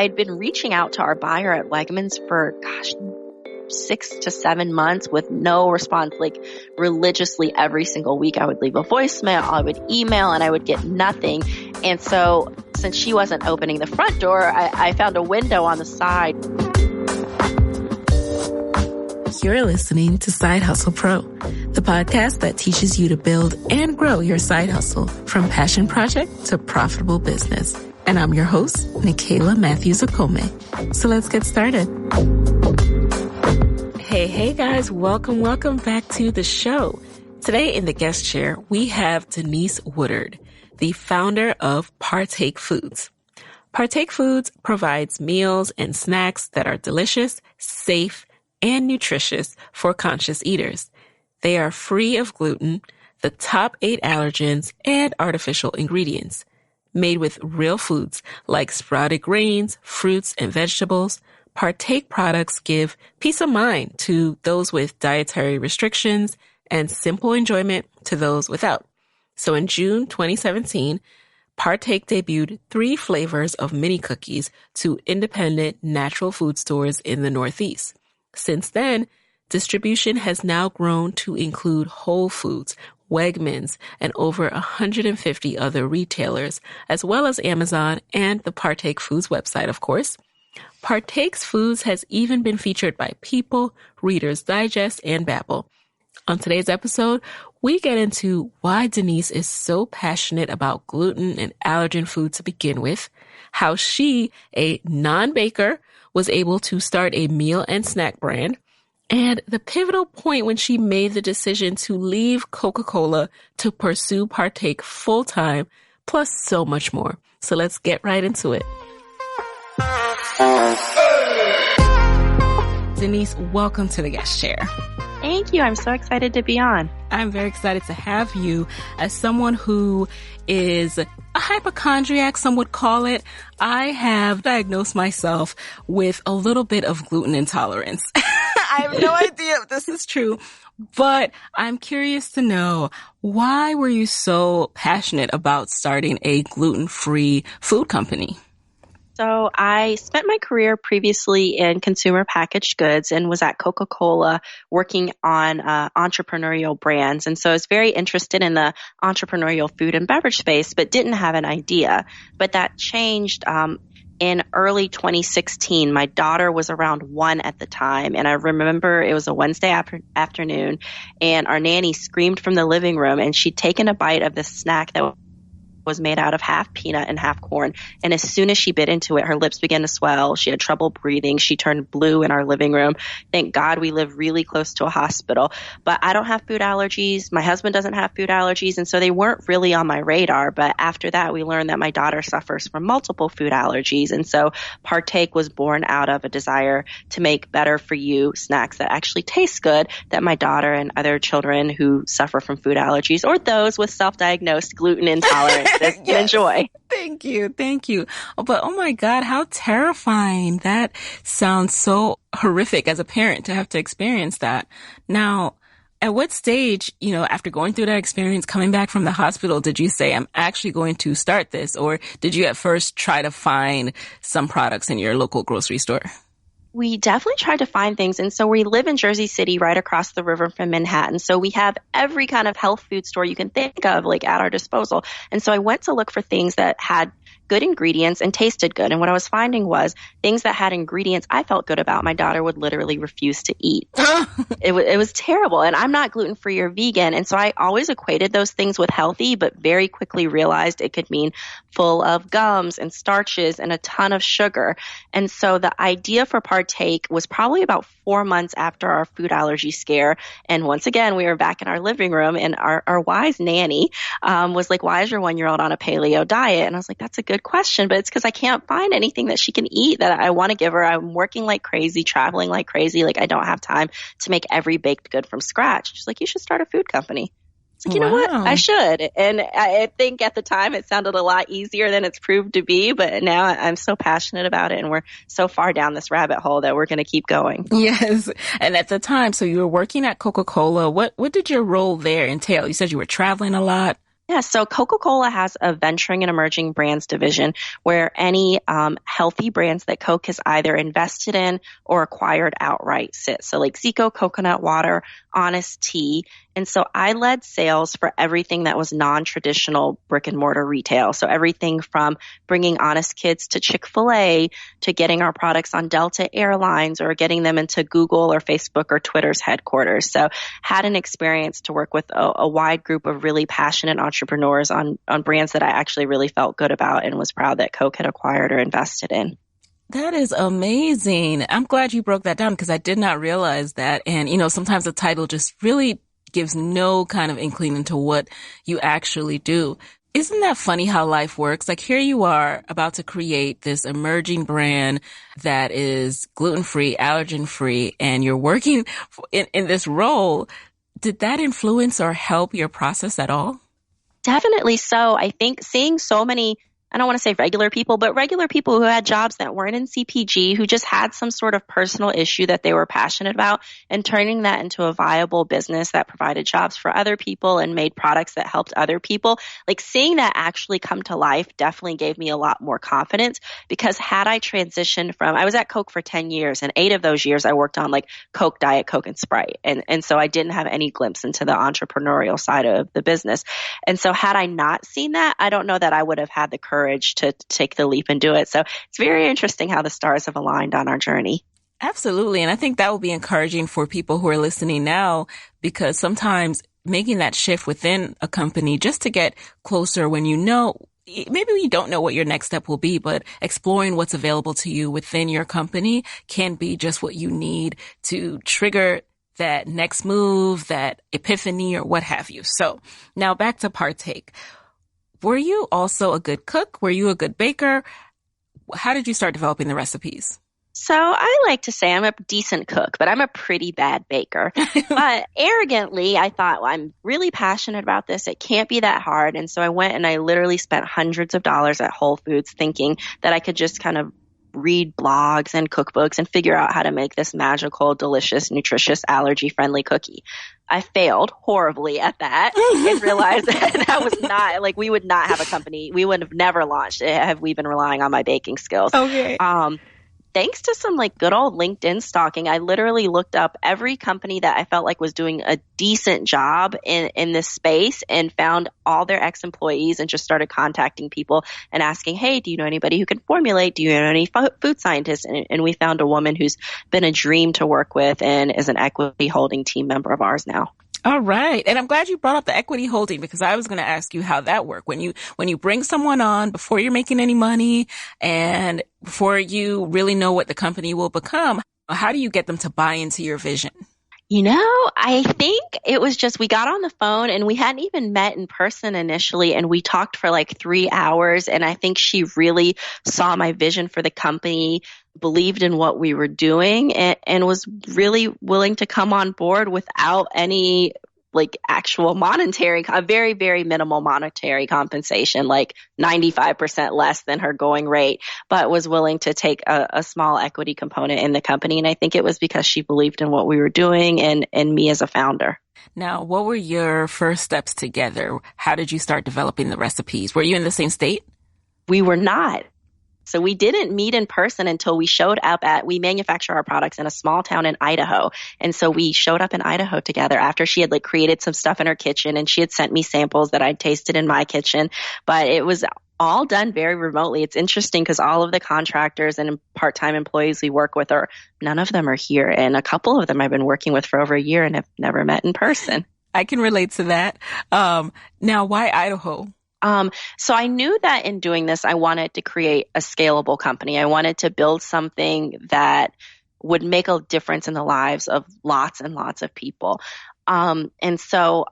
I'd been reaching out to our buyer at Wegmans for, 6 to 7 months with no response. Like religiously every single week I would leave a voicemail, I would email, and I would get nothing. And so since she wasn't opening the front door, I found a window on the side. You're listening to Side Hustle Pro, the podcast that teaches you to build and grow your side hustle from passion project to profitable business. And I'm your host, Nicaila Matthews-Okome. So let's get started. Hey guys, welcome back to the show. Today in the guest chair, we have Denise Woodard, the founder of Partake Foods. Partake Foods provides meals and snacks that are delicious, safe, and nutritious for conscious eaters. They are free of gluten, the top 8 allergens, and artificial ingredients. Made with real foods like sprouted grains, fruits, and vegetables, Partake products give peace of mind to those with dietary restrictions and simple enjoyment to those without. So in June 2017, Partake debuted 3 flavors of mini cookies to independent natural food stores in the Northeast. Since then, distribution has now grown to include Whole Foods, Wegmans, and over 150 other retailers, as well as Amazon and the Partake Foods website, of course. Partake's Foods has even been featured by People, Reader's Digest, and Babbel. On today's episode, we get into why Denise is so passionate about gluten and allergen food to begin with, how she, a non-baker, was able to start a meal and snack brand, and the pivotal point when she made the decision to leave Coca-Cola to pursue Partake full-time, plus so much more. So let's get right into it. Denise, welcome to the guest chair. Thank you. I'm so excited to be on. I'm very excited to have you. As someone who is a hypochondriac, some would call it, I have diagnosed myself with a little bit of gluten intolerance. I have no idea if this is true, but I'm curious to know, why were you so passionate about starting a gluten-free food company? So I spent my career previously in consumer packaged goods and was at Coca-Cola working on entrepreneurial brands. And so I was very interested in the entrepreneurial food and beverage space, but didn't have an idea. But that changed in early 2016. My daughter was around 1 at the time. And I remember it was a Wednesday afternoon, and our nanny screamed from the living room, and she'd taken a bite of this snack that was made out of half peanut and half corn. And as soon as she bit into it, her lips began to swell. She had trouble breathing. She turned blue in our living room. Thank God we live really close to a hospital. But I don't have food allergies. My husband doesn't have food allergies. And so they weren't really on my radar. But after that, we learned that my daughter suffers from multiple food allergies. And so Partake was born out of a desire to make better for you snacks that actually taste good, that my daughter and other children who suffer from food allergies, or those with self-diagnosed gluten intolerance, yes, enjoy. Thank you. But oh my God, how terrifying. That sounds so horrific as a parent to have to experience that. Now, at what stage, after going through that experience, coming back from the hospital, did you say, I'm actually going to start this? Or did you at first try to find some products in your local grocery store? We definitely tried to find things. And so we live in Jersey City, right across the river from Manhattan. So we have every kind of health food store you can think of, like, at our disposal. And so I went to look for things that had good ingredients and tasted good. And what I was finding was things that had ingredients I felt good about, my daughter would literally refuse to eat. It was terrible. And I'm not gluten-free or vegan. And so I always equated those things with healthy, but very quickly realized it could mean full of gums and starches and a ton of sugar. And so the idea for Partake was probably about 4 months after our food allergy scare. And once again, we were back in our living room, and our wise nanny was like, why is your 1-year-old on a paleo diet? And I was like, that's a good question, but it's because I can't find anything that she can eat that I want to give her. I'm working like crazy, traveling like crazy. Like, I don't have time to make every baked good from scratch. She's like, you should start a food company. It's like, you know what? I should. And I think at the time it sounded a lot easier than it's proved to be, but now I'm so passionate about it, and we're so far down this rabbit hole that we're going to keep going. Yes. And at the time, so you were working at Coca-Cola. What did your role there entail? You said you were traveling a lot. Yeah, so Coca-Cola has a venturing and emerging brands division where any healthy brands that Coke has either invested in or acquired outright sit. So like Zico coconut water, Honest Tea. And so I led sales for everything that was non-traditional brick and mortar retail. So everything from bringing Honest Kids to Chick-fil-A to getting our products on Delta Airlines or getting them into Google or Facebook or Twitter's headquarters. So had an experience to work with a wide group of really passionate entrepreneurs on brands that I actually really felt good about and was proud that Coke had acquired or invested in. That is amazing. I'm glad you broke that down because I did not realize that. And, sometimes the title just really gives no kind of inkling into what you actually do. Isn't that funny how life works? Like here you are about to create this emerging brand that is gluten-free, allergen-free, and you're working in this role. Did that influence or help your process at all? Definitely so. I think seeing so many, I don't want to say regular people, but regular people who had jobs that weren't in CPG, who just had some sort of personal issue that they were passionate about, and turning that into a viable business that provided jobs for other people and made products that helped other people. Like seeing that actually come to life definitely gave me a lot more confidence, because had I transitioned from, I was at Coke for 10 years and 8 of those years I worked on like Coke, Diet Coke, and Sprite. And so I didn't have any glimpse into the entrepreneurial side of the business. And so had I not seen that, I don't know that I would have had the courage to take the leap and do it. So it's very interesting how the stars have aligned on our journey. Absolutely. And I think that will be encouraging for people who are listening now, because sometimes making that shift within a company just to get closer when maybe you don't know what your next step will be, but exploring what's available to you within your company can be just what you need to trigger that next move, that epiphany, or what have you. So now back to Partake. Were you also a good cook? Were you a good baker? How did you start developing the recipes? So I like to say I'm a decent cook, but I'm a pretty bad baker. But arrogantly, I thought, well, I'm really passionate about this. It can't be that hard. And so I went and I literally spent hundreds of dollars at Whole Foods thinking that I could just kind of read blogs and cookbooks and figure out how to make this magical, delicious, nutritious, allergy-friendly cookie. I failed horribly at that and realized that was not, like, we would not have a company. We would have never launched it had we been relying on my baking skills. Okay. Thanks to some like good old LinkedIn stalking, I literally looked up every company that I felt like was doing a decent job in this space and found all their ex-employees and just started contacting people and asking, hey, do you know anybody who can formulate? Do you know any food scientists? And we found a woman who's been a dream to work with and is an equity holding team member of ours now. All right. And I'm glad you brought up the equity holding, because I was going to ask you how that worked. When you bring someone on before you're making any money and before you really know what the company will become, how do you get them to buy into your vision? I think it was just, we got on the phone and we hadn't even met in person initially. And we talked for like 3 hours. And I think she really saw my vision for the company, believed in what we were doing, and was really willing to come on board without any like actual monetary, a very, very minimal monetary compensation, like 95% less than her going rate, but was willing to take a small equity component in the company. And I think it was because she believed in what we were doing and me as a founder. Now, what were your first steps together? How did you start developing the recipes? Were you in the same state? We were not. So we didn't meet in person until we showed up we manufacture our products in a small town in Idaho. And so we showed up in Idaho together after she had like created some stuff in her kitchen and she had sent me samples that I'd tasted in my kitchen, but it was all done very remotely. It's interesting because all of the contractors and part-time employees we work with none of them are here. And a couple of them I've been working with for over a year and have never met in person. I can relate to that. Now, why Idaho? So I knew that in doing this, I wanted to create a scalable company. I wanted to build something that would make a difference in the lives of lots and lots of people. And so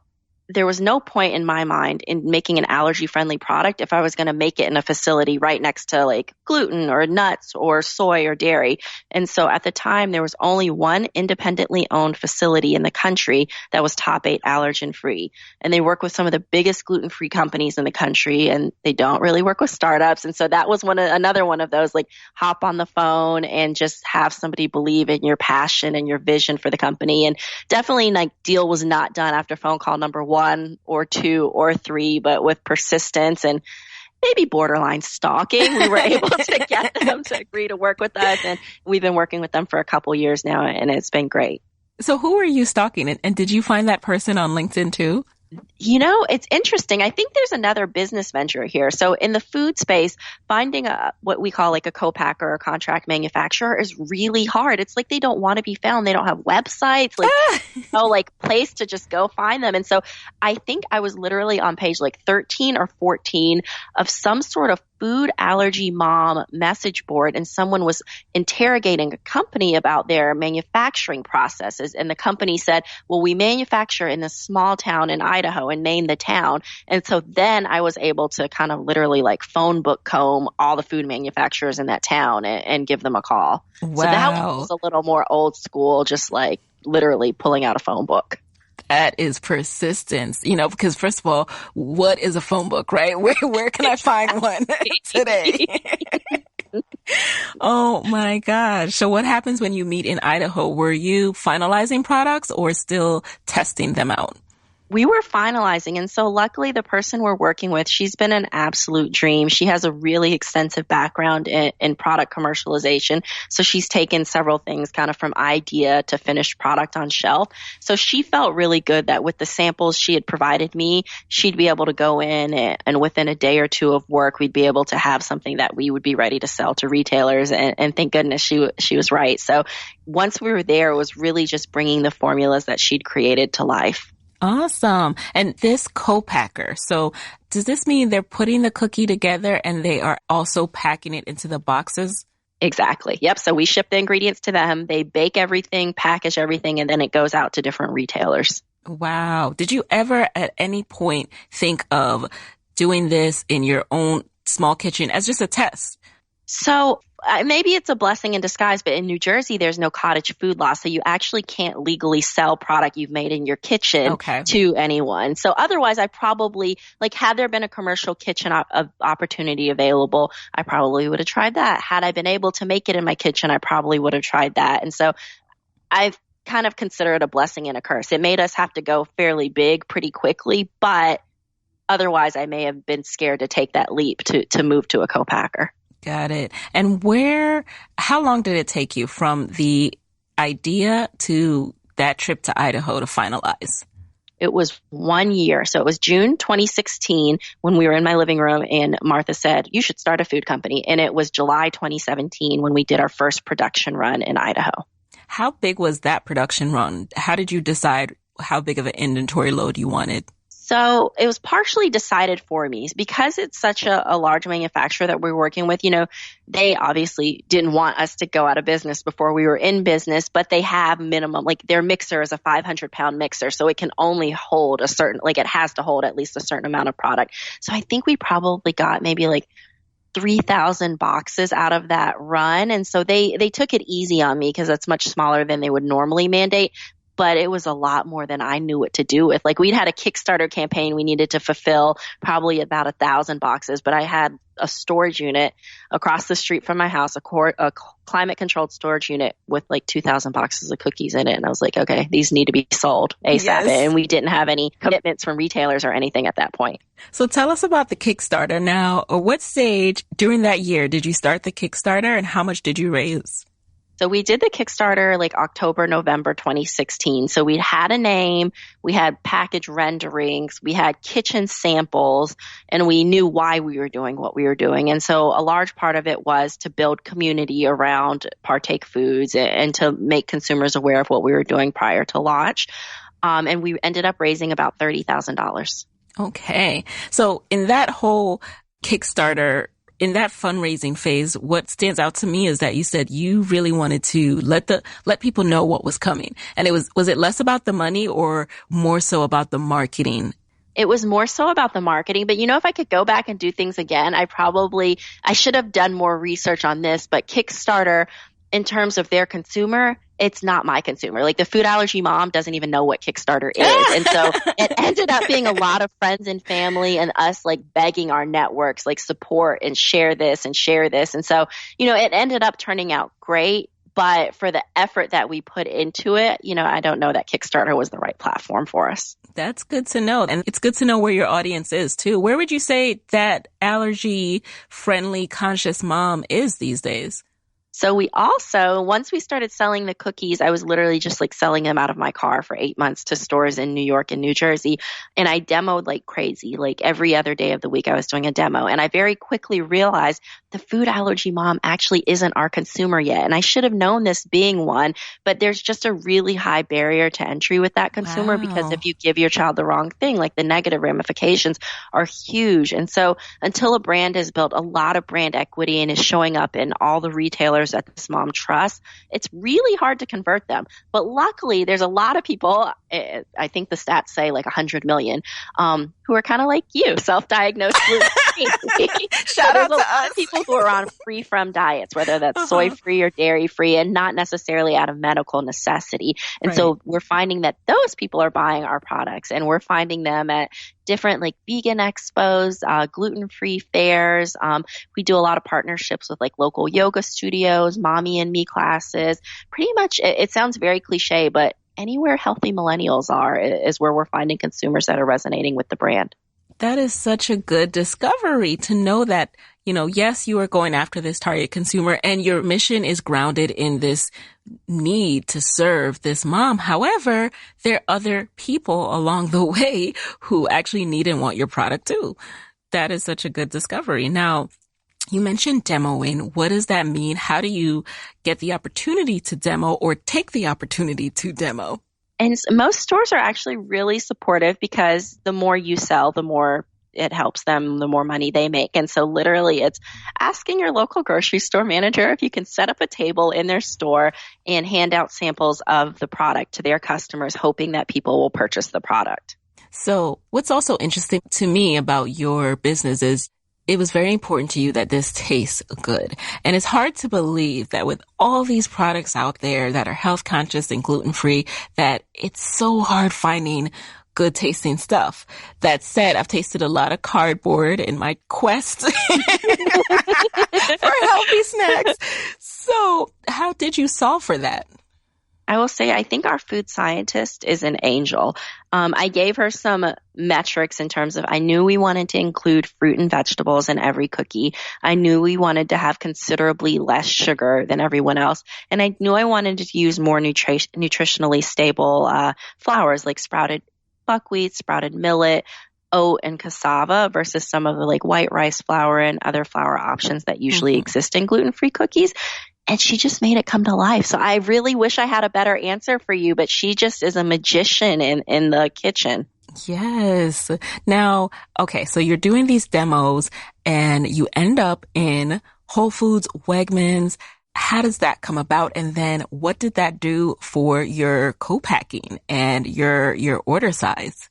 there was no point in my mind in making an allergy-friendly product if I was going to make it in a facility right next to like gluten or nuts or soy or dairy. And so at the time, there was only one independently owned facility in the country that was top 8 allergen-free. And they work with some of the biggest gluten-free companies in the country, and they don't really work with startups. And so that was another one of those, like, hop on the phone and just have somebody believe in your passion and your vision for the company. And definitely, like, deal was not done after phone call number 1. one or two or three, but with persistence and maybe borderline stalking, we were able to get them to agree to work with us. And we've been working with them for a couple years now, and it's been great. So who are you stalking? And did you find that person on LinkedIn too? It's interesting. I think there's another business venture here. So in the food space, finding what we call like a co-packer or contract manufacturer is really hard. It's like they don't want to be found. They don't have websites, like place to just go find them. And so I think I was literally on page like 13 or 14 of some sort of food allergy mom message board, and someone was interrogating a company about their manufacturing processes. And the company said, well, we manufacture in this small town in Idaho, and named the town. And so then I was able to kind of literally like phone book comb all the food manufacturers in that town and give them a call. Wow. So that was a little more old school, just like literally pulling out a phone book. That is persistence, because first of all, what is a phone book, right? Where can I find one today? Oh my gosh. So what happens when you meet in Idaho? Were you finalizing products or still testing them out? We were finalizing. And so luckily the person we're working with, she's been an absolute dream. She has a really extensive background in product commercialization. So she's taken several things kind of from idea to finished product on shelf. So she felt really good that with the samples she had provided me, she'd be able to go in and within a day or two of work, we'd be able to have something that we would be ready to sell to retailers. And thank goodness she was right. So once we were there, it was really just bringing the formulas that she'd created to life. Awesome. And this co-packer, so does this mean they're putting the cookie together and they are also packing it into the boxes? Exactly. Yep. So we ship the ingredients to them. They bake everything, package everything, and then it goes out to different retailers. Wow. Did you ever at any point think of doing this in your own small kitchen as just a test? So maybe it's a blessing in disguise, but in New Jersey, there's no cottage food law. So you actually can't legally sell product you've made in your kitchen to anyone. So otherwise, I probably, had there been a commercial kitchen opportunity available, I probably would have tried that. Had I been able to make it in my kitchen, I probably would have tried that. And so I've kind of considered it a blessing and a curse. It made us have to go fairly big pretty quickly, but otherwise I may have been scared to take that leap to move to a co-packer. Got it. And how long did it take you from the idea to that trip to Idaho to finalize? It was 1 year. So it was June 2016 when we were in my living room and Martha said, you should start a food company. And it was July 2017 when we did our first production run in Idaho. How big was that production run? How did you decide how big of an inventory load you wanted? So it was partially decided for me because it's such a large manufacturer that we're working with. They obviously didn't want us to go out of business before we were in business, but they have minimum, their mixer is a 500-pound mixer. So it can only hold it has to hold at least a certain amount of product. So I think we probably got maybe 3,000 boxes out of that run. And so they took it easy on me because it's much smaller than they would normally mandate. But it was a lot more than I knew what to do with. We'd had a Kickstarter campaign we needed to fulfill, probably about 1,000 boxes, but I had a storage unit across the street from my house, a climate-controlled storage unit with 2,000 boxes of cookies in it. And I was like, okay, these need to be sold ASAP. Yes. And we didn't have any commitments from retailers or anything at that point. So tell us about the Kickstarter now. Or what stage during that year did you start the Kickstarter and how much did you raise? So we did the Kickstarter October, November 2016. So we had a name, we had package renderings, we had kitchen samples, and we knew why we were doing what we were doing. And so a large part of it was to build community around Partake Foods and to make consumers aware of what we were doing prior to launch. And we ended up raising about $30,000. Okay. So in that whole Kickstarter, in that fundraising phase, what stands out to me is that you said you really wanted to let people know what was coming. And was it less about the money or more so about the marketing? It was more so about the marketing, but if I could go back and do things again, I should have done more research on this, but Kickstarter, in terms of their consumer, it's not my consumer. The food allergy mom doesn't even know what Kickstarter is. And so it ended up being a lot of friends and family and us begging our networks, support and share this and share this. And so, it ended up turning out great, But for the effort that we put into it, I don't know that Kickstarter was the right platform for us. That's good to know. And it's good to know where your audience is too. Where would you say that allergy friendly conscious mom is these days? So we also, once we started selling the cookies, I was literally just like selling them out of my car for 8 months to stores in New York and New Jersey. And I demoed like crazy. Like every other day of the week, I was doing a demo. And I very quickly realized the food allergy mom actually isn't our consumer yet. And I should have known this being one, but there's just a really high barrier to entry with that consumer because if you give your child the wrong thing, like the negative ramifications are huge. And so until a brand has built a lot of brand equity and is showing up in all the retailers that this mom trusts, it's really hard to convert them. But luckily, there's a lot of people, I think the stats say like 100 million, who are kind of like you, self-diagnosed gluten-free. Shout out to us. There's a lot of people who are on free-from diets, whether that's soy-free or dairy-free, and not necessarily out of medical necessity. And so we're finding that those people are buying our products, and we're finding them at different like vegan expos, gluten-free fairs. We do a lot of partnerships with like local yoga studios, mommy and me classes. Pretty much, it sounds very cliche, but anywhere healthy millennials are is where we're finding consumers that are resonating with the brand. That is such a good discovery to know that, yes, you are going after this target consumer and your mission is grounded in this need to serve this mom. However, there are other people along the way who actually need and want your product too. That is such a good discovery. Now, you mentioned demoing. What does that mean? How do you get the opportunity to demo or take the opportunity to demo? And most stores are actually really supportive because the more you sell, the more it helps them, the more money they make. And so literally it's asking your local grocery store manager if you can set up a table in their store and hand out samples of the product to their customers, hoping that people will purchase the product. So what's also interesting to me about your business is it was very important to you that this tastes good. And it's hard to believe that with all these products out there that are health conscious and gluten-free, that it's so hard finding good tasting stuff. That said, I've tasted a lot of cardboard in my quest for healthy snacks. So how did you solve for that? I will say, I think our food scientist is an angel. I gave her some metrics in terms of, I knew we wanted to include fruit and vegetables in every cookie. I knew we wanted to have considerably less sugar than everyone else. And I knew I wanted to use more nutritionally stable flours like sprouted buckwheat, sprouted millet, oat, and cassava versus some of the like white rice flour and other flour options that usually exist in gluten-free cookies. And she just made it come to life. So I really wish I had a better answer for you, but she just is a magician in the kitchen. Yes. Now, okay, so you're doing these demos and you end up in Whole Foods, Wegmans. How does that come about? And then what did that do for your co-packing and your order size?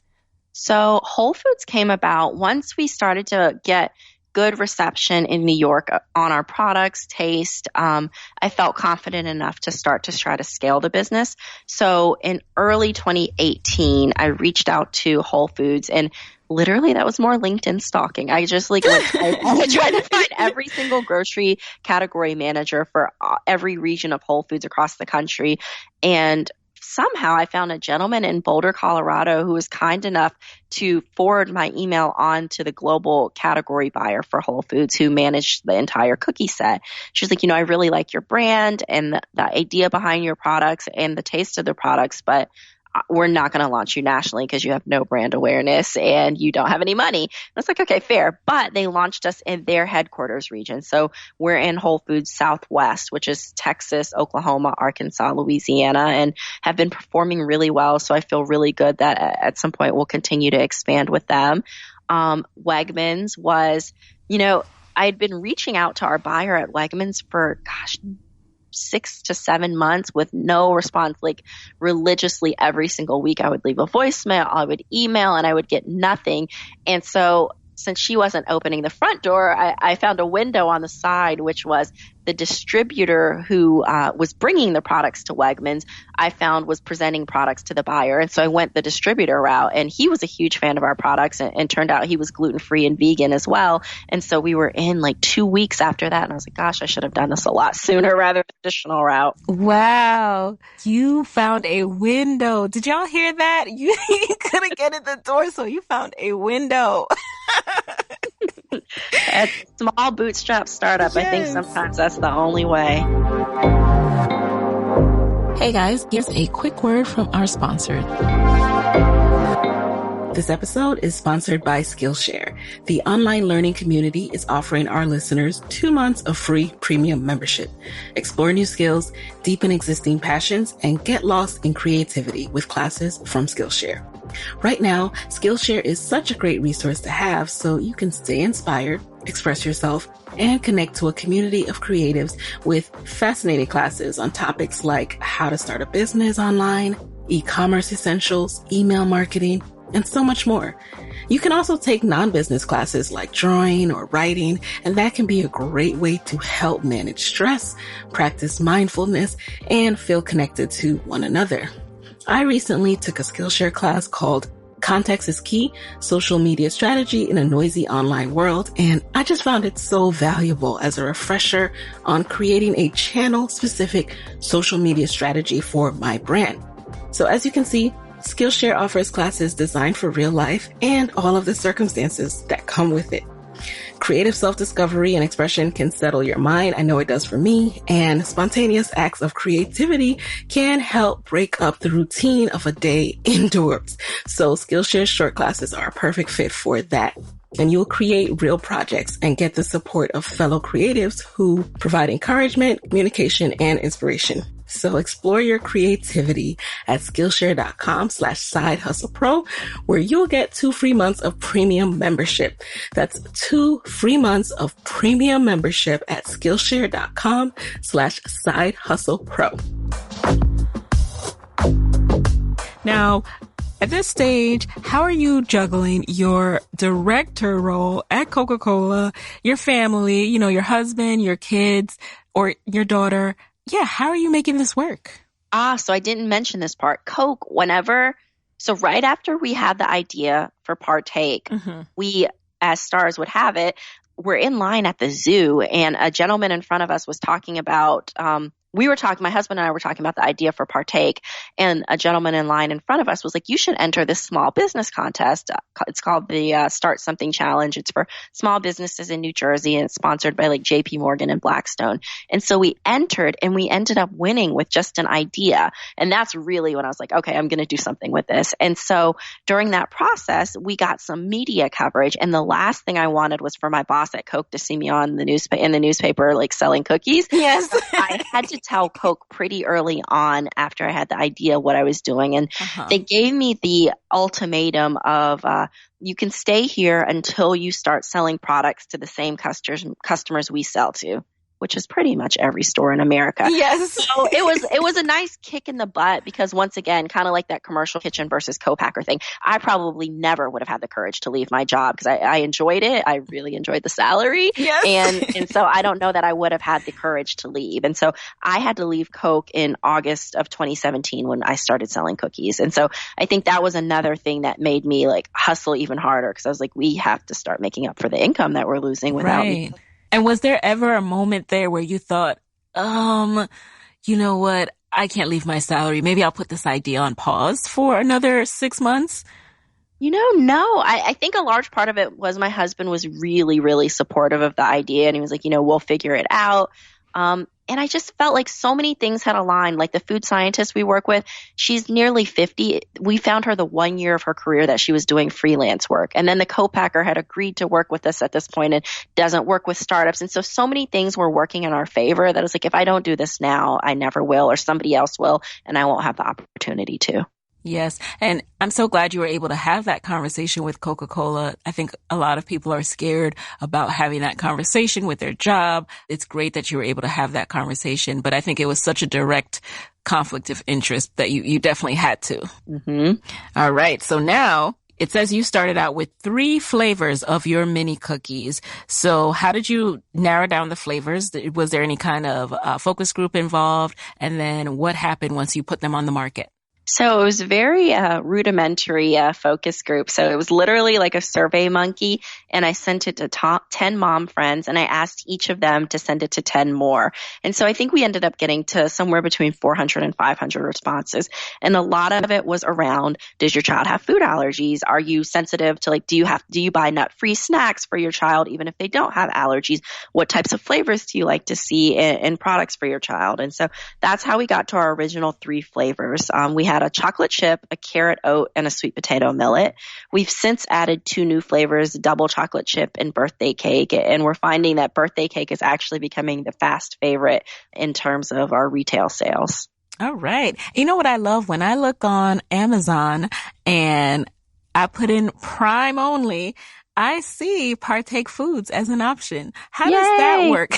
So Whole Foods came about once we started to get good reception in New York on our products, taste. I felt confident enough to start to try to scale the business. So in early 2018, I reached out to Whole Foods, and literally that was more LinkedIn stalking. I just I tried to find every single grocery category manager for every region of Whole Foods across the country. And somehow I found a gentleman in Boulder, Colorado, who was kind enough to forward my email on to the global category buyer for Whole Foods, who managed the entire cookie set. She was like, I really like your brand and the idea behind your products and the taste of the products, but we're not going to launch you nationally because you have no brand awareness and you don't have any money. And I was like, okay, fair. But they launched us in their headquarters region. So we're in Whole Foods Southwest, which is Texas, Oklahoma, Arkansas, Louisiana, and have been performing really well. So I feel really good that at some point we'll continue to expand with them. Wegmans was, I'd been reaching out to our buyer at Wegmans for, 6 to 7 months with no response, like religiously every single week. I would leave a voicemail, I would email, and I would get nothing. And so since she wasn't opening the front door, I found a window on the side, which was the distributor who was bringing the products to Wegmans, I found was presenting products to the buyer. And so I went the distributor route, and he was a huge fan of our products, and turned out he was gluten-free and vegan as well. And so we were in like 2 weeks after that. And I was like, gosh, I should have done this a lot sooner rather than the traditional route. Wow. You found a window. Did y'all hear that? You couldn't get in the door, so you found a window. A small bootstrap startup, yes. I think sometimes that's the only way. Hey guys, here's a quick word from our sponsor. This episode is sponsored by Skillshare. The online learning community is offering our listeners 2 months of free premium membership. Explore new skills, deepen existing passions, and get lost in creativity with classes from Skillshare. Right now, Skillshare is such a great resource to have so you can stay inspired, express yourself, and connect to a community of creatives with fascinating classes on topics like how to start a business online, e-commerce essentials, email marketing, and so much more. You can also take non-business classes like drawing or writing, and that can be a great way to help manage stress, practice mindfulness, and feel connected to one another. I recently took a Skillshare class called Context is Key, Social Media Strategy in a Noisy Online World, and I just found it so valuable as a refresher on creating a channel-specific social media strategy for my brand. So as you can see, Skillshare offers classes designed for real life and all of the circumstances that come with it. Creative self-discovery and expression can settle your mind. I know it does for me. And spontaneous acts of creativity can help break up the routine of a day indoors. So Skillshare short classes are a perfect fit for that. And you'll create real projects and get the support of fellow creatives who provide encouragement, communication, and inspiration. So explore your creativity at Skillshare.com/sidehustlepro, where you'll get 2 free months of premium membership. That's 2 free months of premium membership at Skillshare.com/sidehustlepro. Now, at this stage, how are you juggling your director role at Coca-Cola, your family, your husband, your kids, or your daughter? Yeah, how are you making this work? So I didn't mention this part. Coke, so right after we had the idea for Partake, we, as stars would have it, were in line at the zoo, and a gentleman in front of us was talking about, my husband and I were talking about the idea for Partake, and a gentleman in line in front of us was like, you should enter this small business contest. It's called the Start Something Challenge. It's for small businesses in New Jersey, and it's sponsored by like JP Morgan and Blackstone. And so we entered, and we ended up winning with just an idea. And that's really when I was like, okay, I'm going to do something with this. And so during that process, we got some media coverage. And the last thing I wanted was for my boss at Coke to see me on the newspaper, like selling cookies. Yes. I had to tell Coke pretty early on after I had the idea what I was doing. And they gave me the ultimatum of, you can stay here until you start selling products to the same customers we sell to, which is pretty much every store in America. Yes. So it was a nice kick in the butt, because once again, kind of like that commercial kitchen versus co-packer thing, I probably never would have had the courage to leave my job, because I enjoyed it. I really enjoyed the salary. Yes. And so I don't know that I would have had the courage to leave. And so I had to leave Coke in August of 2017 when I started selling cookies. And so I think that was another thing that made me like hustle even harder, because I was like, we have to start making up for the income that we're losing without me. And was there ever a moment there where you thought, you know what? I can't leave my salary. Maybe I'll put this idea on pause for another 6 months? No. I think a large part of it was my husband was really, really supportive of the idea. And he was like, we'll figure it out. And I just felt like so many things had aligned. Like the food scientist we work with, she's nearly 50. We found her the 1 year of her career that she was doing freelance work. And then the co-packer had agreed to work with us at this point and doesn't work with startups. And so many things were working in our favor that was like, if I don't do this now, I never will, or somebody else will, and I won't have the opportunity to. Yes. And I'm so glad you were able to have that conversation with Coca-Cola. I think a lot of people are scared about having that conversation with their job. It's great that you were able to have that conversation, but I think it was such a direct conflict of interest that you definitely had to. Mm-hmm. All right. So now It says you started out with 3 flavors of your mini cookies. So how did you narrow down the flavors? Was there any kind of focus group involved? And then what happened once you put them on the market? So it was very rudimentary focus group. So it was literally like a survey monkey, and I sent it to 10 mom friends, and I asked each of them to send it to 10 more. And so I think we ended up getting to somewhere between 400 and 500 responses. And a lot of it was around, does your child have food allergies? Are you sensitive to do you buy nut-free snacks for your child even if they don't have allergies? What types of flavors do you like to see in products for your child? And so that's how we got to our original 3 flavors. We had a chocolate chip, a carrot oat, and a sweet potato millet. We've since added 2 new flavors, double chocolate chip and birthday cake. And we're finding that birthday cake is actually becoming the fast favorite in terms of our retail sales. All right. You know what I love? When I look on Amazon and I put in Prime only, I see Partake Foods as an option. How Yay! does that work?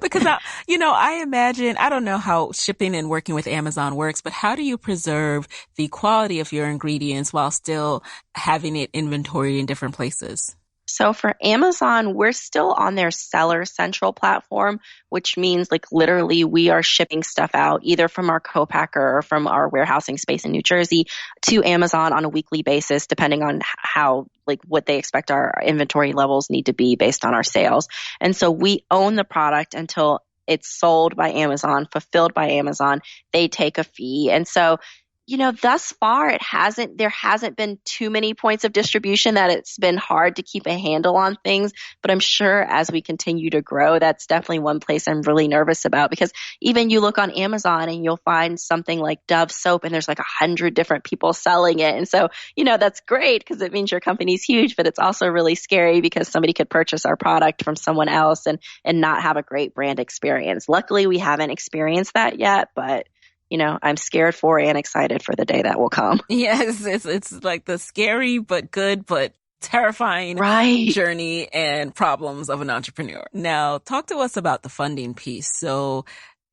Because I imagine, I don't know how shipping and working with Amazon works, but how do you preserve the quality of your ingredients while still having it inventoried in different places? So for Amazon, we're still on their Seller Central platform, which means literally we are shipping stuff out either from our co-packer or from our warehousing space in New Jersey to Amazon on a weekly basis, depending on how what they expect our inventory levels need to be based on our sales. And so we own the product until it's sold by Amazon, fulfilled by Amazon. They take a fee. And so thus far there hasn't been too many points of distribution that it's been hard to keep a handle on things. But I'm sure as we continue to grow, that's definitely one place I'm really nervous about, because even you look on Amazon and you'll find something like Dove soap and there's 100 different people selling it. And so, that's great because it means your company's huge, but it's also really scary because somebody could purchase our product from someone else and not have a great brand experience. Luckily, we haven't experienced that yet, but I'm scared for and excited for the day that will come. Yes, it's like the scary but good but terrifying journey and problems of an entrepreneur. Now, talk to us about the funding piece. So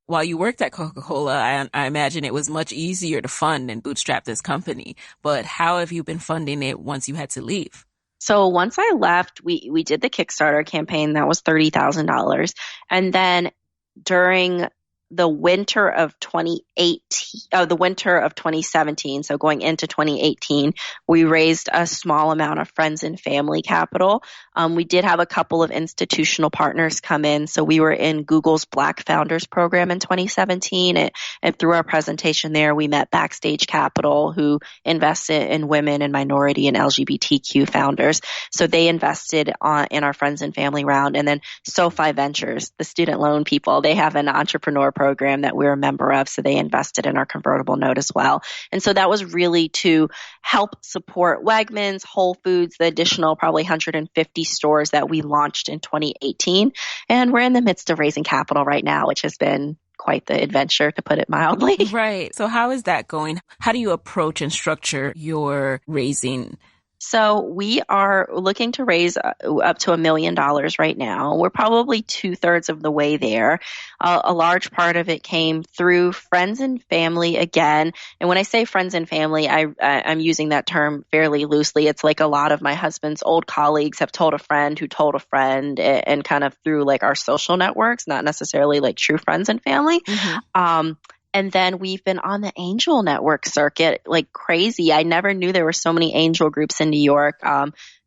while you worked at Coca-Cola, I imagine it was much easier to fund and bootstrap this company. But how have you been funding it once you had to leave? So once I left, we did the Kickstarter campaign. That was $30,000. And then during the winter of 2017, so going into 2018, we raised a small amount of friends and family capital. We did have a couple of institutional partners come in. So we were in Google's Black Founders program in 2017. And through our presentation there, we met Backstage Capital, who invested in women and minority and LGBTQ founders. So they invested in our friends and family round. And then SoFi Ventures, the student loan people, they have an entrepreneur program that we're a member of. So they invested in our convertible note as well. And so that was really to help support Wegmans, Whole Foods, the additional probably 150 stores that we launched in 2018. And we're in the midst of raising capital right now, which has been quite the adventure, to put it mildly. Right. So how is that going? How do you approach and structure your raising? So we are looking to raise up to $1 million right now. We're probably 2/3 of the way there. A large part of it came through friends and family again. And when I say friends and family, I'm using that term fairly loosely. It's like a lot of my husband's old colleagues have told a friend who told a friend, and kind of through our social networks, not necessarily true friends and family. Mm-hmm. And then we've been on the angel network circuit like crazy. I never knew there were so many angel groups in New York.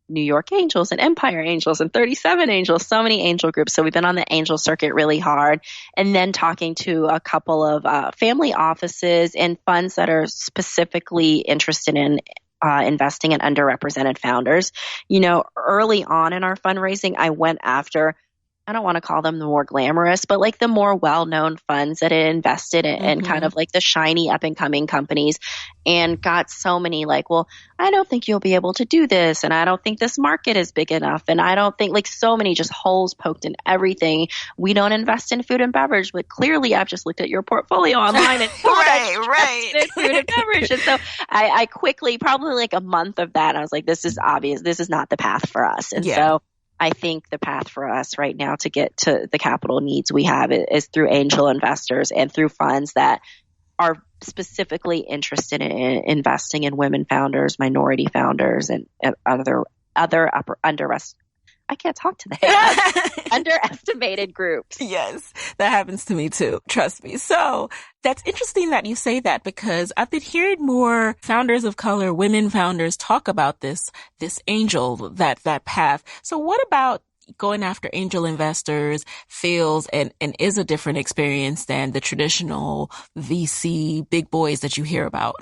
New York Angels and Empire Angels and 37 Angels, so many angel groups. So we've been on the angel circuit really hard. And then talking to a couple of family offices and funds that are specifically interested in investing in underrepresented founders. Early on in our fundraising, I went after, I don't want to call them the more glamorous, but the more well-known funds that had invested in kind of the shiny up-and-coming companies, and got so many well, I don't think you'll be able to do this, and I don't think this market is big enough, and I don't think so many just holes poked in everything. We don't invest in food and beverage, but clearly I've just looked at your portfolio online and right. in food and beverage. And so I quickly, probably a month of that, I was like, this is obvious. This is not the path for us. And so I think the path for us right now to get to the capital needs we have is through angel investors and through funds that are specifically interested in investing in women founders, minority founders, and other I can't talk today. Underestimated groups. Yes, that happens to me too. Trust me. So that's interesting that you say that, because I've been hearing more founders of color, women founders talk about this angel, that path. So what about going after angel investors feels and is a different experience than the traditional VC big boys that you hear about?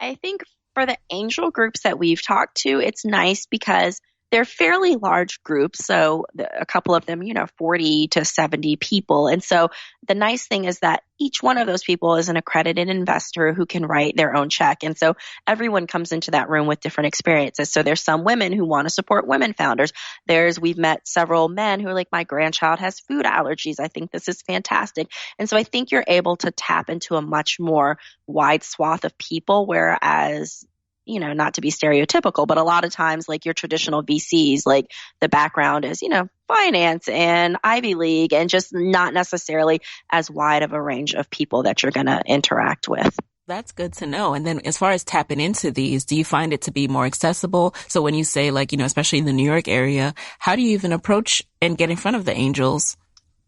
I think for the angel groups that we've talked to, it's nice because they're fairly large groups. So a couple of them, 40 to 70 people. And so the nice thing is that each one of those people is an accredited investor who can write their own check. And so everyone comes into that room with different experiences. So there's some women who want to support women founders. We've met several men who are like, my grandchild has food allergies. I think this is fantastic. And so I think you're able to tap into a much more wide swath of people, whereas not to be stereotypical, but a lot of times like your traditional VCs, like the background is, finance and Ivy League and just not necessarily as wide of a range of people that you're going to interact with. That's good to know. And then as far as tapping into these, do you find it to be more accessible? So when you say like, especially in the New York area, how do you even approach and get in front of the angels?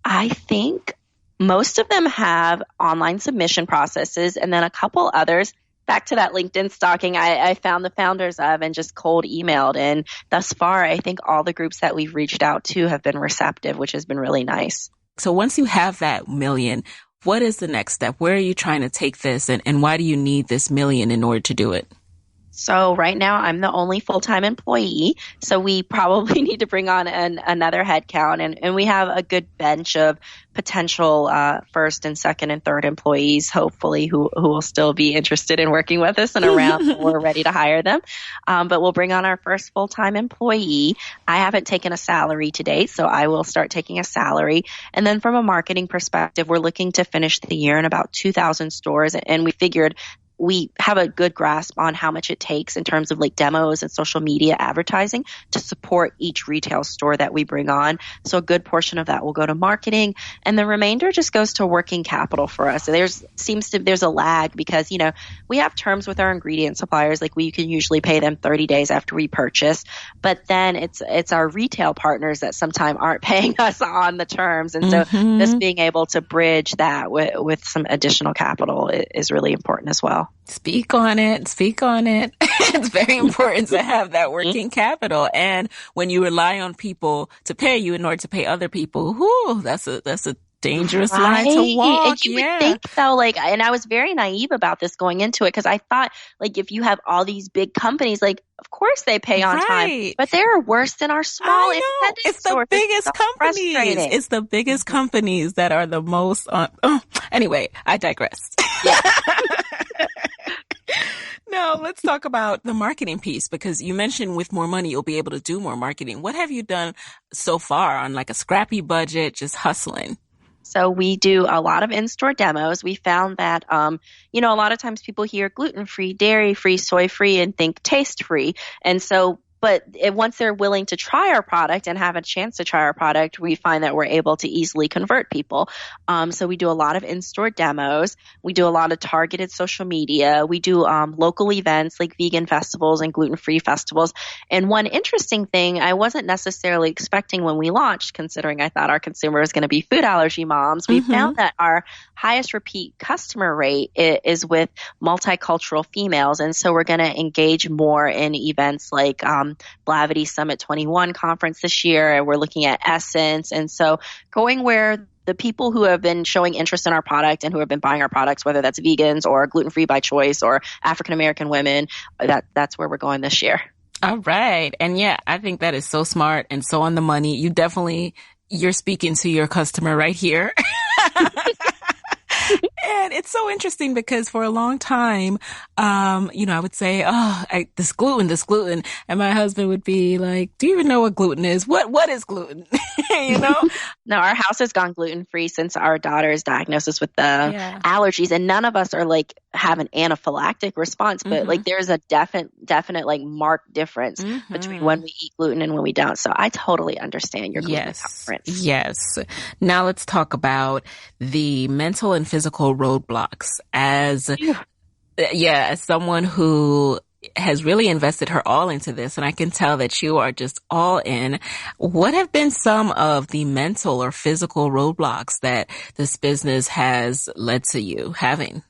I think most of them have online submission processes, and then a couple others, back to that LinkedIn stalking, I found the founders of and just cold emailed. And thus far, I think all the groups that we've reached out to have been receptive, which has been really nice. So once you have that million, what is the next step? Where are you trying to take this? And why do you need this million in order to do it? So right now I'm the only full-time employee. So we probably need to bring on another headcount, and we have a good bench of potential first and second and third employees, hopefully, who will still be interested in working with us and around when we're ready to hire them. But we'll bring on our first full-time employee. I haven't taken a salary to date, so I will start taking a salary. And then from a marketing perspective, we're looking to finish the year in about 2,000 stores, and we figured we have a good grasp on how much it takes in terms of like demos and social media advertising to support each retail store that we bring on. So a good portion of that will go to marketing, and the remainder just goes to working capital for us. There's a lag because, we have terms with our ingredient suppliers. Like we can usually pay them 30 days after we purchase, but then it's our retail partners that sometimes aren't paying us on the terms. And so just being able to bridge that with some additional capital is really important as well. Speak on it. It's very important to have that working capital. And when you rely on people to pay you in order to pay other people, that's a dangerous line to walk. And you would think so, and I was very naive about this going into it because I thought, if you have all these big companies, of course they pay on time, but they're worse than our small independent It's stores. The biggest companies. It's the biggest companies that are the most on. Oh, anyway, I digress. Yeah. Now, let's talk about the marketing piece, because you mentioned with more money, you'll be able to do more marketing. What have you done so far on a scrappy budget, just hustling? So we do a lot of in-store demos. We found that, a lot of times people hear gluten-free, dairy-free, soy-free, and think taste-free. And so, but once they're willing to try our product and have a chance to try our product, we find that we're able to easily convert people. So we do a lot of in-store demos. We do a lot of targeted social media. We do local events like vegan festivals and gluten-free festivals. And one interesting thing I wasn't necessarily expecting when we launched, considering I thought our consumer was going to be food allergy moms, we found that our highest repeat customer rate is with multicultural females. And so we're going to engage more in events like Blavity Summit 21 conference this year, and we're looking at Essence. And so going where the people who have been showing interest in our product and who have been buying our products, whether that's vegans or gluten-free by choice or African-American women, that's where we're going this year. All right. And yeah, I think that is so smart and so on the money. You're speaking to your customer right here. And it's so interesting because for a long time, I would say, this gluten. And my husband would be like, do you even know what gluten is? What is gluten? No, our house has gone gluten-free since our daughter's diagnosis with the allergies. And none of us are have an anaphylactic response, but like there's a definite like marked difference between when we eat gluten and when we don't. So I totally understand your gluten intolerance. Yes. Now let's talk about the mental and physical roadblocks. As someone who has really invested her all into this, and I can tell that you are just all in. What have been some of the mental or physical roadblocks that this business has led to you having?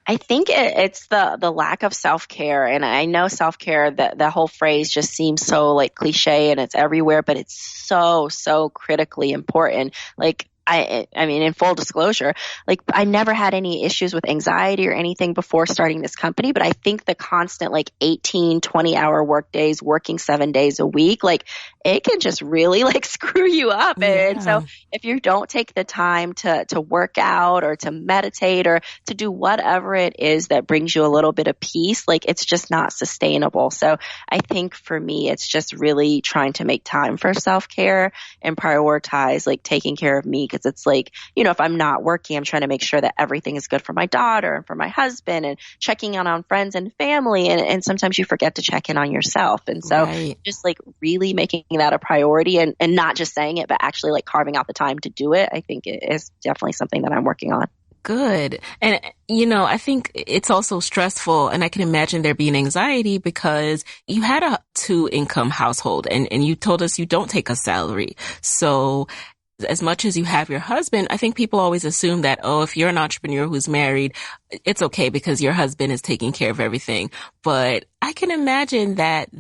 I think it's the lack of self-care. And I know self-care, the whole phrase just seems so like cliche and it's everywhere, but it's so critically important. Like, I mean, in full disclosure, like I never had any issues with anxiety or anything before starting this company, but I think the constant like 18, 20-hour work days, working 7 days a week, like it can just really like screw you up. Yeah. And so if you don't take the time to work out or to meditate or to do whatever it is that brings you a little bit of peace, like it's just not sustainable. So I think for me, it's just really trying to make time for self-care and prioritize like taking care of me. Because it's like, you know, if I'm not working, I'm trying to make sure that everything is good for my daughter and for my husband and checking in on friends and family. And sometimes you forget to check in on yourself. And so just like really making that a priority and not just saying it, but actually like carving out the time to do it, I think it is definitely something that I'm working on. Good. And, you know, I think it's also stressful, and I can imagine there being anxiety because you had a 2-income household and you told us you don't take a salary. So as much as you have your husband, I think people always assume that, oh, if you're an entrepreneur who's married, it's okay because your husband is taking care of everything. But I can imagine that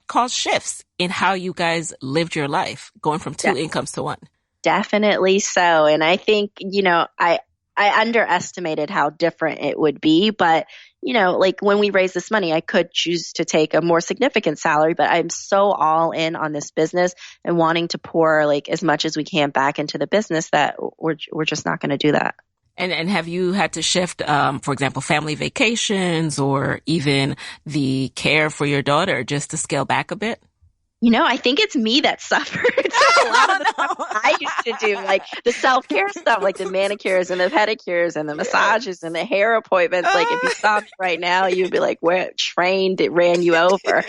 caused shifts in how you guys lived your life, going from 2 incomes to 1. Definitely so. And I think, you know, I underestimated how different it would be, but you know, like when we raise this money, I could choose to take a more significant salary, but I'm so all in on this business and wanting to pour like as much as we can back into the business that we're just not going to do that. And have you had to shift, for example, family vacations or even the care for your daughter just to scale back a bit? You know, I think it's me that suffered. A lot of the stuff I used to do, like the self-care stuff, like the manicures and the pedicures and the massages and the hair appointments. Like if you saw me right now, you'd be like, "Where trained? It ran you over."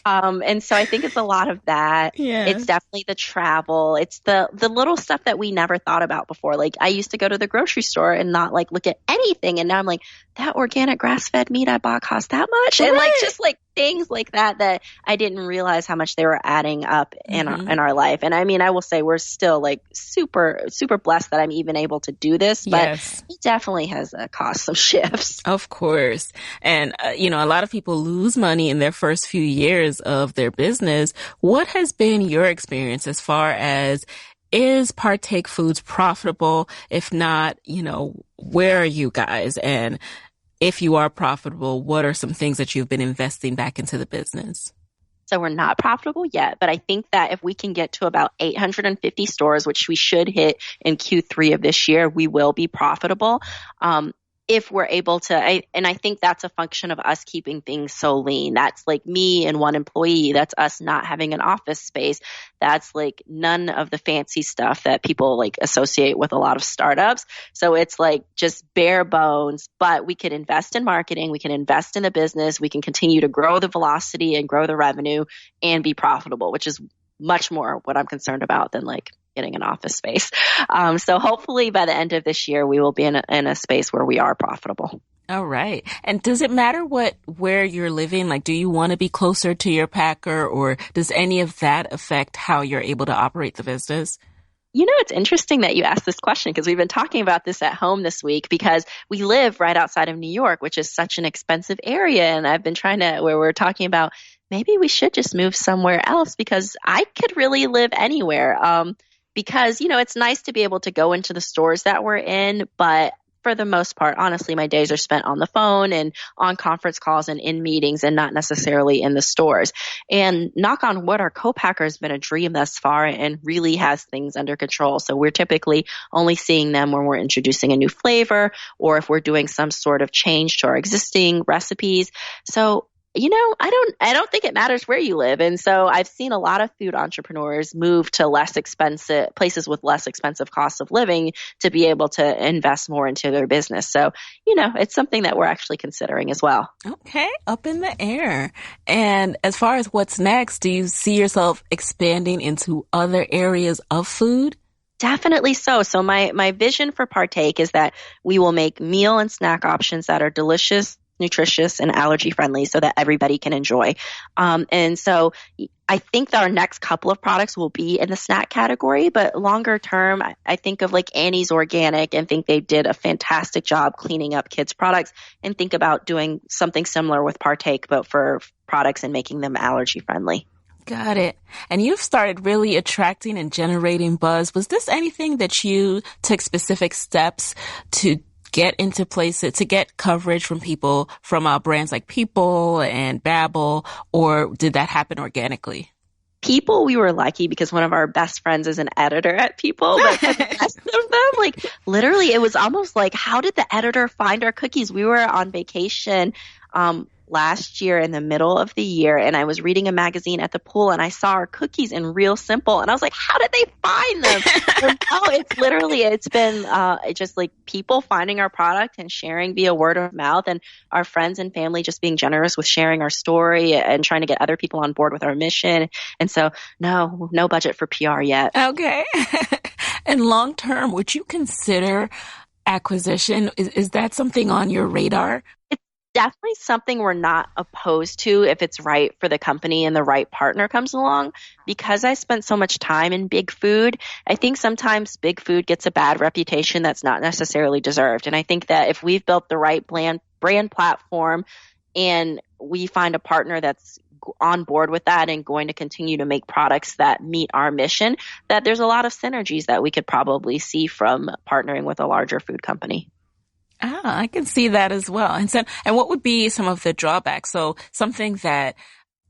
And so I think it's a lot of that. Yeah. It's definitely the travel. It's the little stuff that we never thought about before. Like I used to go to the grocery store and not like look at anything, and now I'm like, that organic grass-fed meat I bought cost that much, and like just like things like that I didn't realize how much they were adding up in our life. And I mean, I will say we're still like super blessed that I'm even able to do this, but it definitely has caused some shifts. Of course. And, you know, a lot of people lose money in their first few years of their business. What has been your experience as far as is Partake Foods profitable? If not, you know, where are you guys? And if you are profitable, what are some things that you've been investing back into the business? So we're not profitable yet, but I think that if we can get to about 850 stores, which we should hit in Q3 of this year, we will be profitable. If we're able to, and I think that's a function of us keeping things so lean. That's like me and one employee. That's us not having an office space. That's like none of the fancy stuff that people like associate with a lot of startups. So it's like just bare bones, but we can invest in marketing. We can invest in the business. We can continue to grow the velocity and grow the revenue and be profitable, which is much more what I'm concerned about than like getting an office space. So hopefully by the end of this year, we will be in a space where we are profitable. All right. And does it matter where you're living? Like, do you want to be closer to your packer, or does any of that affect how you're able to operate the business? You know, it's interesting that you asked this question because we've been talking about this at home this week because we live right outside of New York, which is such an expensive area. And I've been where we're talking about maybe we should just move somewhere else because I could really live anywhere. Because, you know, it's nice to be able to go into the stores that we're in, but for the most part, honestly, my days are spent on the phone and on conference calls and in meetings and not necessarily in the stores. And knock on wood, our co-packer has been a dream thus far and really has things under control. So we're typically only seeing them when we're introducing a new flavor or if we're doing some sort of change to our existing recipes. So I don't think it matters where you live. And so I've seen a lot of food entrepreneurs move to less expensive places with less expensive costs of living to be able to invest more into their business. So, it's something that we're actually considering as well. Okay, up in the air. And as far as what's next, do you see yourself expanding into other areas of food? Definitely so. So my vision for Partake is that we will make meal and snack options that are delicious, nutritious, and allergy friendly so that everybody can enjoy. And so I think that our next couple of products will be in the snack category, but longer term, I think of like Annie's Organic and think they did a fantastic job cleaning up kids' products, and think about doing something similar with Partake, but for products and making them allergy friendly. Got it. And you've started really attracting and generating buzz. Was this anything that you took specific steps to get into places, to get coverage from people, from brands like People and Babbel, or did that happen organically? People, we were lucky because one of our best friends is an editor at People. But for the rest of them, literally, it was almost like, how did the editor find our cookies? We were on vacation last year in the middle of the year, and I was reading a magazine at the pool, and I saw our cookies in Real Simple, and I was like, how did they find them? It's been just like people finding our product and sharing via word of mouth, and our friends and family just being generous with sharing our story and trying to get other people on board with our mission. And so no budget for PR yet. Okay. And long term, would you consider acquisition? Is that something on your radar? Definitely something we're not opposed to if it's right for the company and the right partner comes along. Because I spent so much time in big food, I think sometimes big food gets a bad reputation that's not necessarily deserved. And I think that if we've built the right brand platform and we find a partner that's on board with that and going to continue to make products that meet our mission, that there's a lot of synergies that we could probably see from partnering with a larger food company. I can see that as well. And what would be some of the drawbacks? So something that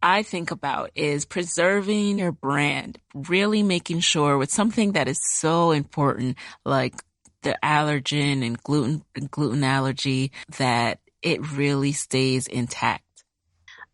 I think about is preserving your brand, really making sure with something that is so important, like the allergen and gluten allergy, that it really stays intact.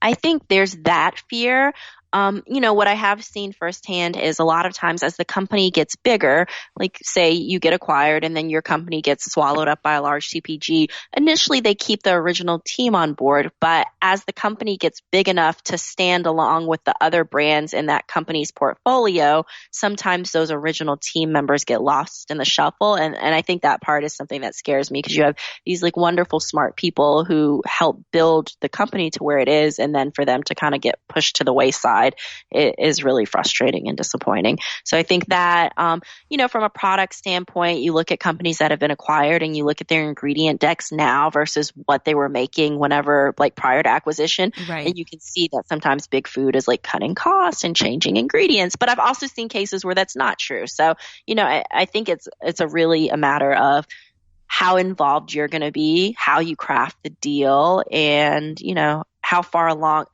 I think there's that fear. What I have seen firsthand is a lot of times as the company gets bigger, like say you get acquired and then your company gets swallowed up by a large CPG, initially they keep the original team on board. But as the company gets big enough to stand along with the other brands in that company's portfolio, sometimes those original team members get lost in the shuffle. And I think that part is something that scares me because you have these like wonderful, smart people who help build the company to where it is. And then for them to kind of get pushed to the wayside, it is really frustrating and disappointing. So I think that, from a product standpoint, you look at companies that have been acquired and you look at their ingredient decks now versus what they were making whenever, like prior to acquisition. Right. And you can see that sometimes big food is like cutting costs and changing ingredients. But I've also seen cases where that's not true. So, I think it's a matter of how involved you're going to be, how you craft the deal, and, how far along,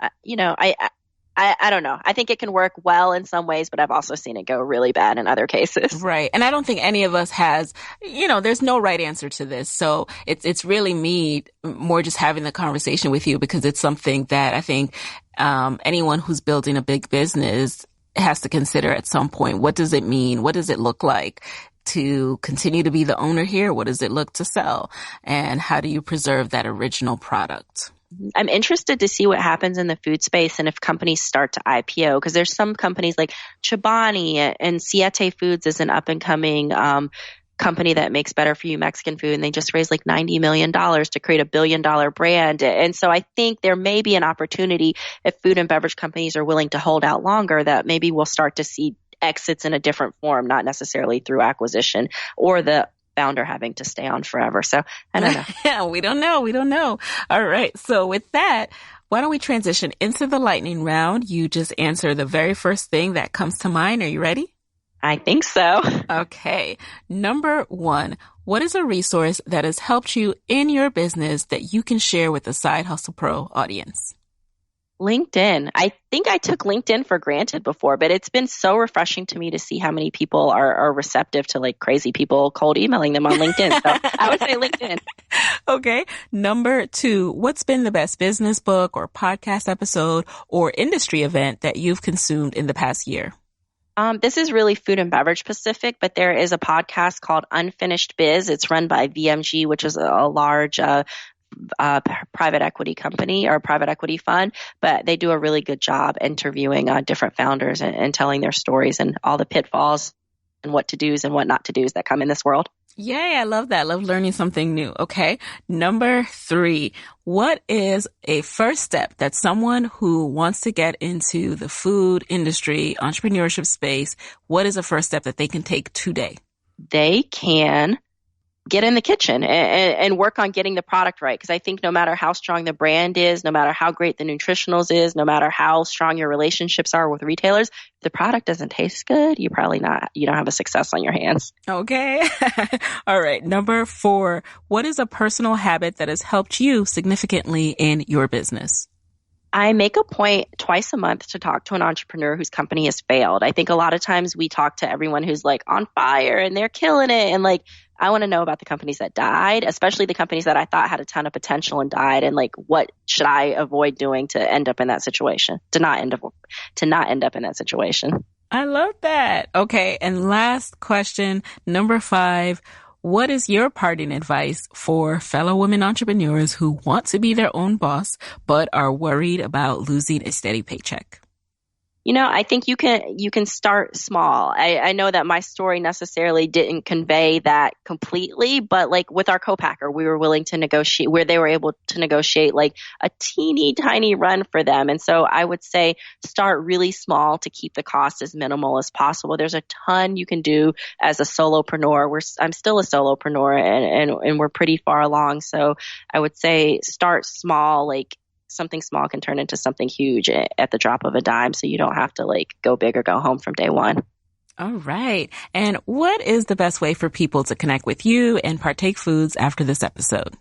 I don't know. I think it can work well in some ways, but I've also seen it go really bad in other cases. Right. And I don't think any of us has, there's no right answer to this. So it's really me more just having the conversation with you because it's something that I think anyone who's building a big business has to consider at some point. What does it mean? What does it look like to continue to be the owner here? What does it look to sell? And how do you preserve that original product? I'm interested to see what happens in the food space and if companies start to IPO, because there's some companies like Chobani and Siete Foods is an up and coming company that makes better for you Mexican food. And they just raised like $90 million to create a $1 billion brand. And so I think there may be an opportunity if food and beverage companies are willing to hold out longer that maybe we'll start to see exits in a different form, not necessarily through acquisition or the founder having to stay on forever. So I don't know. Yeah, we don't know. All right. So with that, why don't we transition into the lightning round? You just answer the very first thing that comes to mind. Are you ready? I think so. Okay. Number 1, what is a resource that has helped you in your business that you can share with the Side Hustle Pro audience? LinkedIn. I think I took LinkedIn for granted before, but it's been so refreshing to me to see how many people are receptive to like crazy people cold emailing them on LinkedIn. So I would say LinkedIn. Okay. Number 2, what's been the best business book or podcast episode or industry event that you've consumed in the past year? This is really food and beverage specific, but there is a podcast called Unfinished Biz. It's run by VMG, which is a large private equity company or private equity fund, but they do a really good job interviewing different founders and telling their stories and all the pitfalls and what to do's and what not to do's that come in this world. Yay, I love that. I love learning something new. Okay. Number 3, what is a first step that someone who wants to get into the food industry, entrepreneurship space, what is a first step that they can take today? They can get in the kitchen and work on getting the product right. Because I think no matter how strong the brand is, no matter how great the nutritionals is, no matter how strong your relationships are with retailers, if the product doesn't taste good, you don't have a success on your hands. Okay. All right. Number 4, what is a personal habit that has helped you significantly in your business? I make a point twice a month to talk to an entrepreneur whose company has failed. I think a lot of times we talk to everyone who's like on fire and they're killing it. And like, I want to know about the companies that died, especially the companies that I thought had a ton of potential and died. And like, what should I avoid doing to end up in that situation, to not end up in that situation? I love that. Okay. And last question, number 5, what is your parting advice for fellow women entrepreneurs who want to be their own boss, but are worried about losing a steady paycheck? I think you can start small. I know that my story necessarily didn't convey that completely, but like with our co-packer, we were willing to negotiate where they were able to negotiate like a teeny tiny run for them. And so I would say start really small to keep the cost as minimal as possible. There's a ton you can do as a solopreneur. I'm still a solopreneur and we're pretty far along. So I would say start small, like something small can turn into something huge at the drop of a dime. So you don't have to like go big or go home from day one. All right. And what is the best way for people to connect with you and Partake Foods after this episode?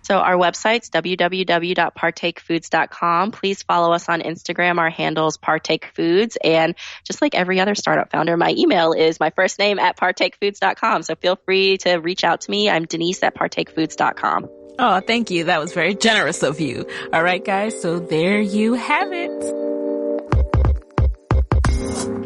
So our website's www.partakefoods.com. Please follow us on Instagram. Our handle's Partake Foods. And just like every other startup founder, my email is my first name at partakefoods.com. So feel free to reach out to me. I'm Denise at partakefoods.com. Oh, thank you. That was very generous of you. All right, guys. So there you have it.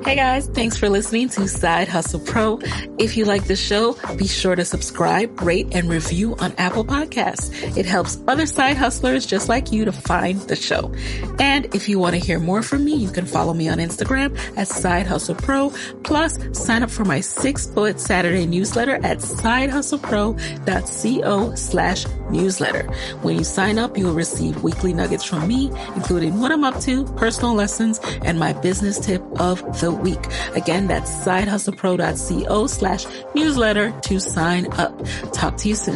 Hey guys, thanks for listening to Side Hustle Pro. If you like the show, be sure to subscribe, rate, and review on Apple Podcasts. It helps other side hustlers just like you to find the show. And if you want to hear more from me, you can follow me on Instagram at Side Hustle Pro. Plus, sign up for my 6-foot Saturday newsletter at sidehustlepro.co/newsletter. When you sign up, you will receive weekly nuggets from me, including what I'm up to, personal lessons, and my business tip of the week. Again, that's sidehustlepro.co/newsletter to sign up. Talk to you soon.